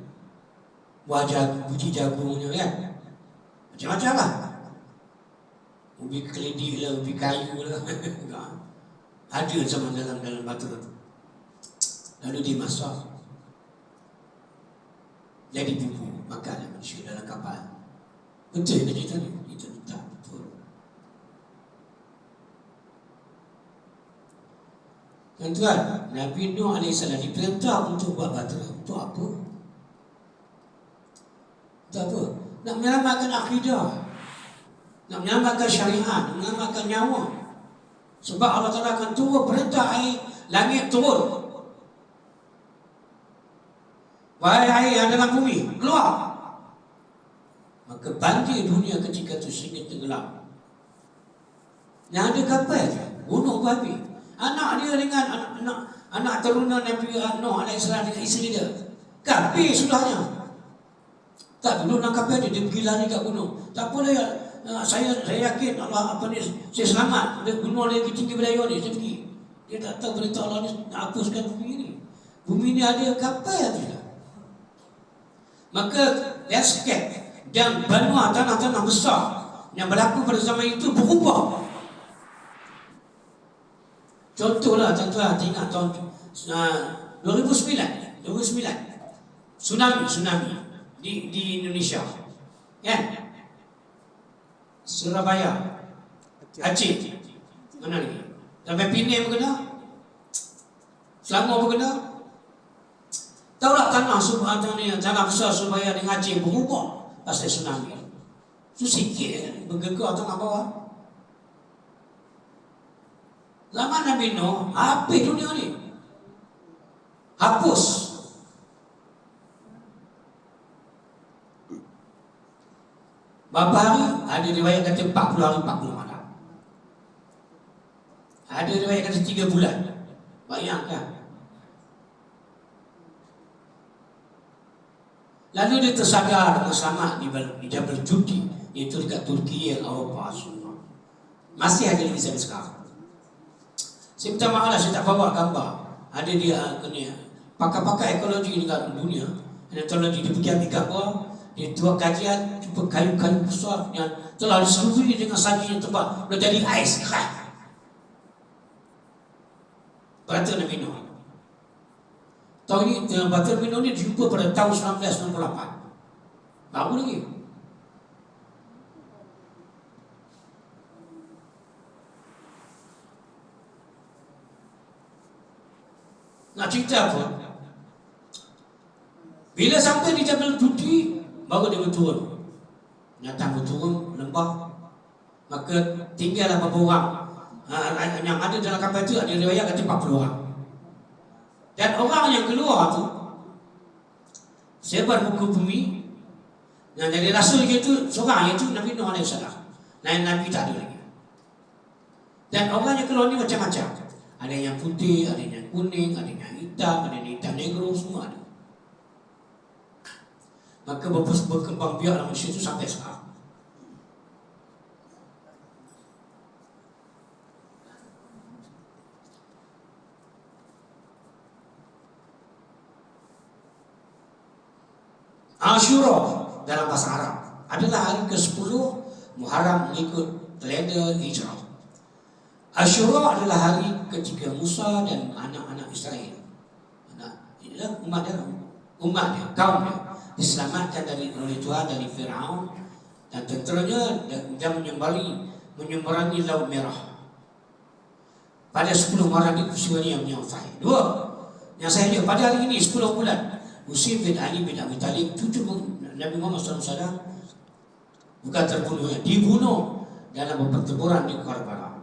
biji jagungnya kan, macam-macam lah. Ubi keledi lah, ubi kayu lah. Ada sama dalam batu tu. Lalu dimasak. Jadi bumbu makanan manusia dalam kapal. Betul ke cerita ni? Itu tak betul. Tuan, Nabi Nuh AS diperintah untuk buat bahtera. Untuk apa? Untuk apa? Nak menyelamatkan akidah, nak menyelamatkan syariat, nak menyelamatkan nyawa. Sebab Allah Ta'ala akan turun perintah air, langit turun. Wahai air yang dalam bumi, keluar. Maka banjir dunia ketika itu sehingga tenggelam. Yang ada kapal je, bunuh babi. Anak dia dengan anak teruna Nabi Nuh AS dengan isteri dia. Kafir sudahnya. Tak, dulu nak kapal dia pergi lari kat gunung. Tak apa ya, saya yakin Allah saya selamat. Dia gunung lagi tinggi berdaya ni, saya pergi. Dia tak tahu berita Allah ni nak hapuskan bumi ni. Bumi ni ada kapal je. Maka let's get. Dan benua tanah-tanah besar yang berlaku pada zaman itu berubah. Contohlah tuan-tuan ingat tahun 2009 tsunami di Indonesia, kan? Surabaya, Aceh, mana lagi? Sampai Penang pun kena, Selangor pun kena. Tahulah tanah besar Surabaya dengan Aceh berubah pasal tsunami. Itu sikit bergegar tengah bawah. Zaman Nabi Nuh, habis dunia ni. Hapus. Berapa hari? Ada riwayat kata 40 hari 40 malam. Ada riwayat kata 3 bulan. Bayangkan. Lalu dia tersadar dengan selamat di Jabal Judi, iaitu dekat Turki, Eropah semua. Masih ada lagi sampai sekarang. Saya minta maaf lah, saya tak bawa gambar. Ada dia kena pakar-pakar ekologi di dunia, ekologi, dia pergi ambil gambar, dia buat kajian, jumpa kayu-kayu besar yang telah diselubungi dengan salji yang tebal, dah jadi ais keras. Batu Nabi Nuh. Tahun ini, Batu Nabi Nuh ni dijumpa pada tahun 1968. Baru lagi. Nak cerita apa? Bila sampai di Jabal Judi, baru dia berturun. Nyata berturun lembah. Maka tinggallah beberapa orang. Yang ada dalam kapal itu ada riwayat kata 40 orang. Dan orang yang keluar tu sebar muka bumi. Yang jadi rasul itu seorang, iaitu Nabi Nuh AS. Lain Nabi tak ada lagi. Dan orang yang keluar ni macam-macam. Ada yang putih, ada yang kuning, ada yang hitam, ada yang hitam negro, semua ada. Maka berkembang biak dalam Malaysia itu sampai sekarang. Ashura dalam bahasa Arab adalah hari ke-10 Muharram mengikut kalender Hijrah. Ashura adalah hari ketika Musa dan anak-anak Israel, umat dia, kaum dia, diselamatkan oleh Tuhan dari Firaun dan tenteranya, dan menyeberangi Laut Merah. Pada 10 Muharram itu peristiwa yang menyertai. Dua, yang saya lihat pada hari ini 10 bulan Husain bin Ali bin Abi Talib, cucu Nabi Muhammad SAW, bukan terbunuh, dibunuh dalam pertempuran di Karbala.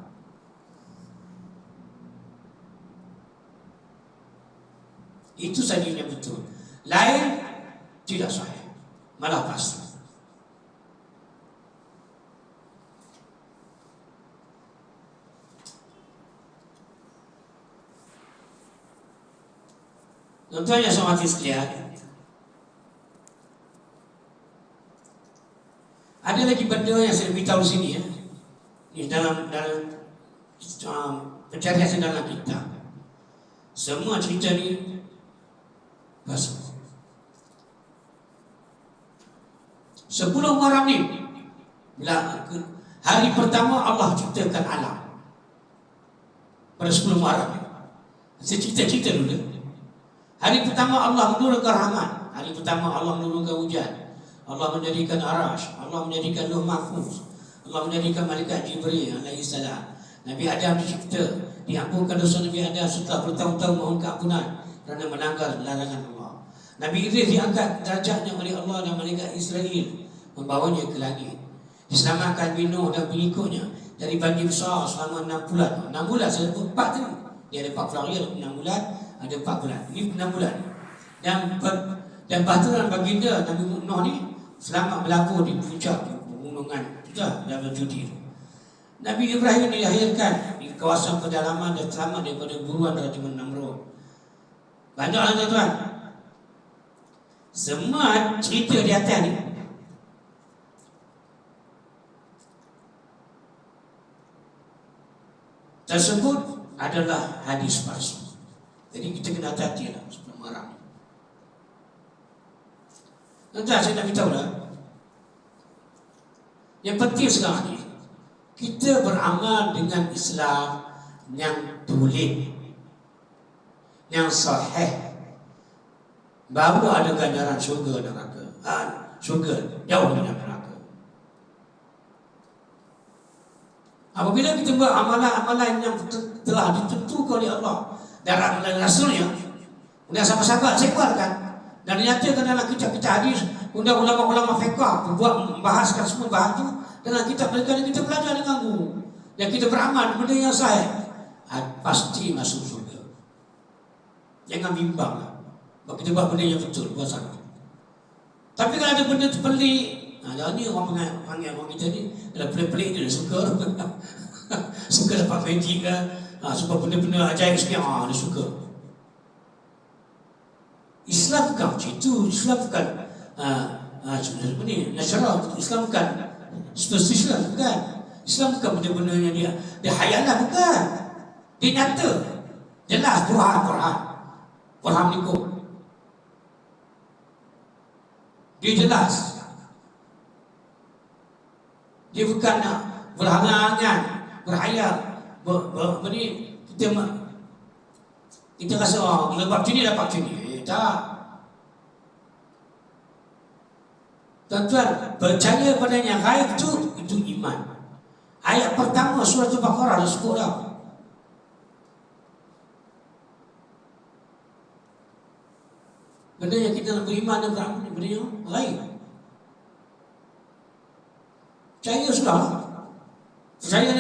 Itu saja yang betul. Lain tidak sahih, malah palsu. Tuan-tuan yang saya hormati sekalian, ada lagi benda yang saya beritahu di sini, ini dalam pencarian saya dalam kitab. Semua cerita ni palsu. 10 Muharram ni, hari pertama Allah ciptakan alam. Pada 10 Muharram ni, saya cerita dulu. Hari pertama Allah menurunkan rahmat. Hari pertama Allah menurunkan hujan. Allah menjadikan arash. Allah menjadikan Lauh Mahfuz. Allah menjadikan malaikat Jibril alaihi salam. Nabi Adam dicipta, diampunkan dosa Nabi Adam setelah bertahun-tahun mohon keampunan kerana melanggar larangan Allah. Nabi Idris diangkat derajatnya oleh Allah dan malaikat Israel, membawanya ke langit. Diselamatkan Nuh dan pengikutnya dari banjir besar selama 6 bulan. 6 bulan, saya sebut 4 tadi. Dia ada 40 hari, ada 6 bulan, ada 4 bulan. Ini 6 bulan. Dan baturan baginda Nabi Nuh ni selamat berlabuh di puncak pegunungan. Sudah dah berjudi. Nabi Ibrahim dilahirkan di kawasan pedalaman dan selamat daripada buruan Raja Namrud. Banyaklah tuan-tuan. Semua cerita di atas ni tersebut adalah hadis palsu. Jadi kita kena hati-hati lah sebelum marah. Tuan-tuan, saya nak beritahu lah, yang penting sekarang ni kita beramal dengan Islam yang tulen, yang sahih, baru ada ganjaran syurga dan neraka. Syurga jauh dengan neraka. Apabila kita buat amalan-amalan yang telah ditentukan oleh Allah dan Rasulnya, kemudian sahabat-sahabat sebarkan dan dinyatakan dalam kitab-kitab hadis, kemudian ulama-ulama fiqh membuat membahaskan semua bahan itu dalam kitab mereka, dan kita belajar dengan guru dan kita beramal benda yang sahih, pasti masuk surga. Jangan bimbang lah. Kita buat benda yang betul, buat salah. Tapi kalau ada benda terpelik, ni orang panggil orang kita ni, kalau pelik-pelik dia suka. Suka dapat magic ke, suka benda-benda ajaib sikit, dia suka. Islam bukan macam itu. Islam bukan natural. Islam bukan superstition, bukan. Islam bukan benda-benda yang dia hayalan, bukan. Dia nyata, jelas, Quran ikut. Dia jelas. Dia bukan nak berhangan-hangan, berhayal, kita rasa kalau buat macam ni dapat macam ni. Tak. Tuan-tuan, percaya pada yang gaib itu iman. Ayat pertama surah Al-Baqarah dah sebut dah. Benda yang kita nak beriman dan beramal, benda yang gaib. Percaya sudah. Percaya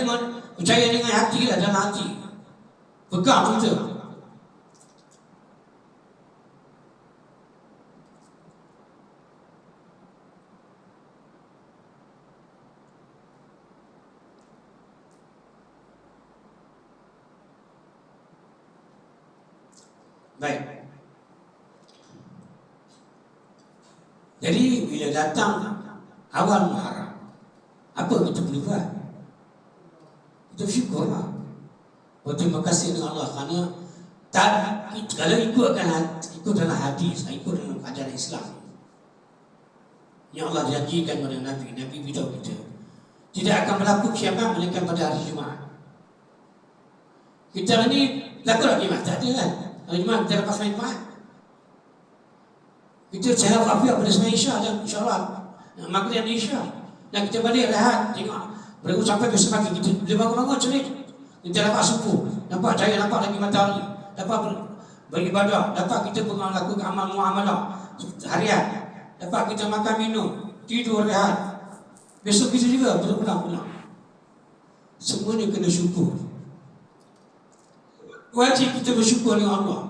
dengan hati lah, dalam hati. Pegang kita. Baik. Jadi bila datang awal Muharram, apa kita boleh buat? Kita bersyukurlah. Berterima kasih dengan Allah kerana kalau ikut dalam hadis, ikut dalam ajaran Islam yang Allah janjikan kepada Nabi beritahu kita, tidak akan berlaku kiamat melainkan pada hari Jumaat. Kita ni laku tak kiamat? Tak ada kan? Hari Jumaat kita lepas main Jumaat. Kita sehat walafiat pada semua Isya dan insyaAllah Maghrib dan Isya. Dan kita balik rehat, tengok baru sampai besok pagi kita boleh bangun-bangun cerit. Kita dapat subuh, nampak cahaya, nampak lagi matahari, dapat beribadah, dapat kita melakukan amal muamalah harian, dapat kita makan minum, tidur rehat. Besok kita juga berulang-ulang. Semuanya kena syukur. Wajib kita bersyukur dengan Allah.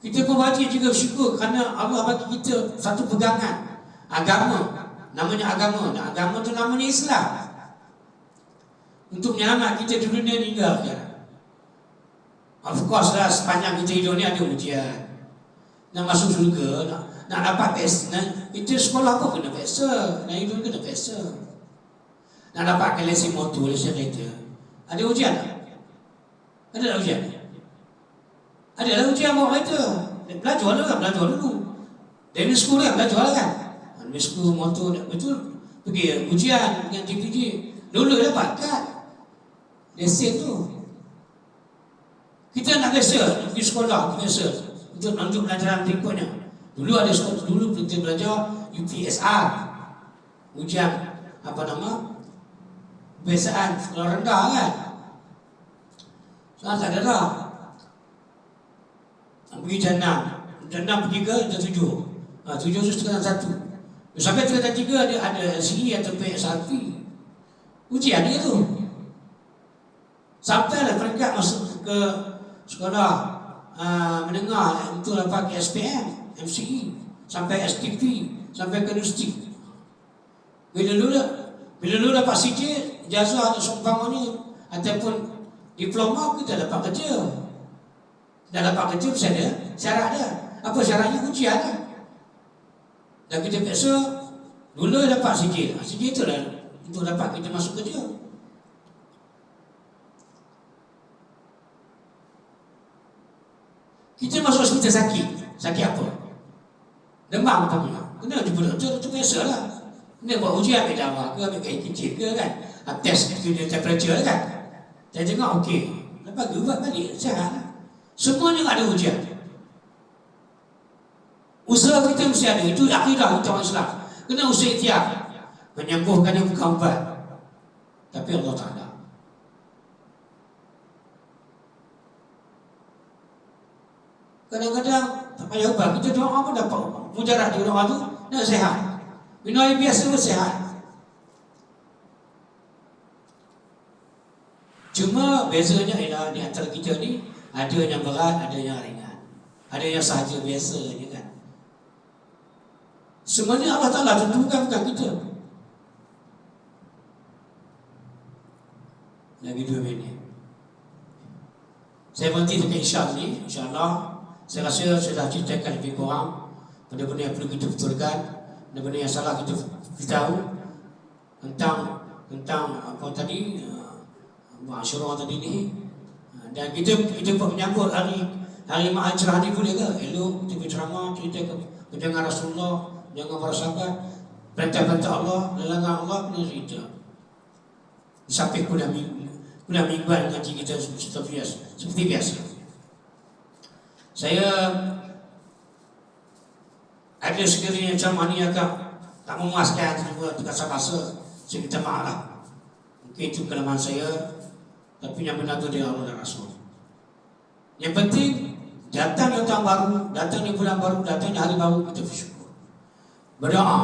Kita pun wajib juga bersyukur kerana Allah bagi kita satu pegangan agama, namanya agama. Dan agama itu namanya Islam, untuk menyelamat kita di dunia hingga akhirat. Of course lah, sepanjang kita hidup ni ada ujian. Nak masuk syurga, nak dapat pesa, kita sekolah pun kena pesa, nak hidup kena pesa. Nak dapat lesen motor, lesen kereta, ada ujian tak? Ada tak ujian? Adalah ujian bawa kereta. Belajar lah kan, belajar dulu. Dari sekolah kan, belajar lah kan. Dari sekolah motor, betul. Pergi ujian dengan TPJ. Dulu dapat kan lesen tu. Kita nak lesen, pergi sekolah, lesen untuk lanjut pelajaran berikutnya. Dulu ada sekolah, dulu kita belajar UPSR, ujian apa nama, kebiasaan sekolah rendah kan. Soal tak ada lah. Pergi jam 6 pergi ke jam 7. 7 tu setengah 1. Sampai setengah 3 ada LCE atau PSRP. Ujian dia tu. Sampailah peringkat masuk ke sekolah menengah untuk dapat ke SPM, MCE, sampai STP, sampai ke universiti. Bila lu dapat CJ, ijazah atau seumpamanya ataupun diploma, kita dapat kerja. Dah dapat kerja mesti ada syarat dia. Apa syaratnya? Ujian kan. Dan kita biasa dulu dapat CJ. CJ itu lah untuk dapat kita masuk kerja. Kita masuk hospital sakit apa? Demam umpamanya. Kena jumpa doktor, itu biasa lah. Kena buat ujian, ambil darah ke, ambil kain kecil ke kan. Test temperature kan. Saya tengok okey. Lepas tu buat balik, sihat lah. Semuanya ada ujian. Usaha kita mesti ada. Itu akidah kita orang Islam. Kena usaha ikhtiar. Menyembuhkan yang bukan ubat. Tapi Allah Ta'ala. Kadang-kadang tak payah ubat. Kita doa pun dapat mujarab di doa tu. Nak sihat. Minum air biasa pun sihat. Cuma bezanya ialah di antara kita ni, ada yang berat, ada yang ringan. Ada yang sahaja biasa je kan. Semuanya Allah Ta'ala tentukan, bukan kita. Lagi 2 minit. Saya berhenti dekat Isya ni. InsyaAllah saya rasa sudah ceritakan lebih kurang benda-benda yang perlu kita betulkan, benda-benda yang salah kita beritahu tentang apa tadi, Asyura tadi ni. Dan kita menyambut hari Ma'asyirah ni boleh ke? Elok kita berceramah, cerita ke pendengar Rasulullah, jangan para sahabat, perintah-perintah Allah, larangan Allah, kena cerita. Sampai kuliah mingguan ngaji kita seperti biasa. Saya ada sekiranya ceramah ni agak tak memuaskan juga terkasa-kasa, saya minta maaf lah. Mungkin itu kelemahan saya, tapi yang benar tu dia Allah dan Rasul. Yang penting datangnya tahun baru, datangnya bulan baru, datangnya hari baru, kita bersyukur, berdoa,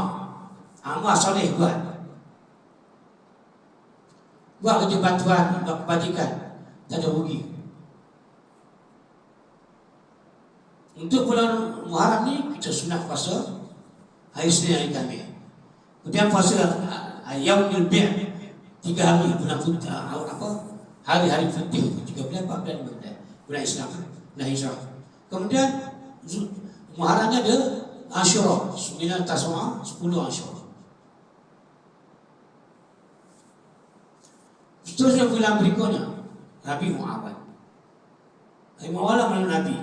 amal soleh buat kerja bantuan, buat kebajikan, tak ada rugi. Untuk bulan Muharram ni kita sunat puasa hari Senin, hari Khamis. Kemudian puasa Yaumul Bir', 3 hari bulan hari-hari putih, 13, 14, 15 bulan Islam, bulan Hijrah. Kemudian Muharramnya ada Asyura, 9 Tasu'a, 10 Asyura. Seterusnya bulan berikutnya Rabiul Awwal. Rabiul Awwal malam Nabi.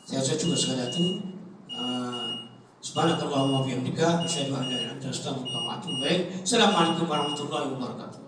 Saya cuba sekadar itu. Subhanakallahumma wa bihamdika, asyhadu an la ilaha illa anta, astaghfiruka wa atubu ilaik. Assalamualaikum warahmatullahi wabarakatuh.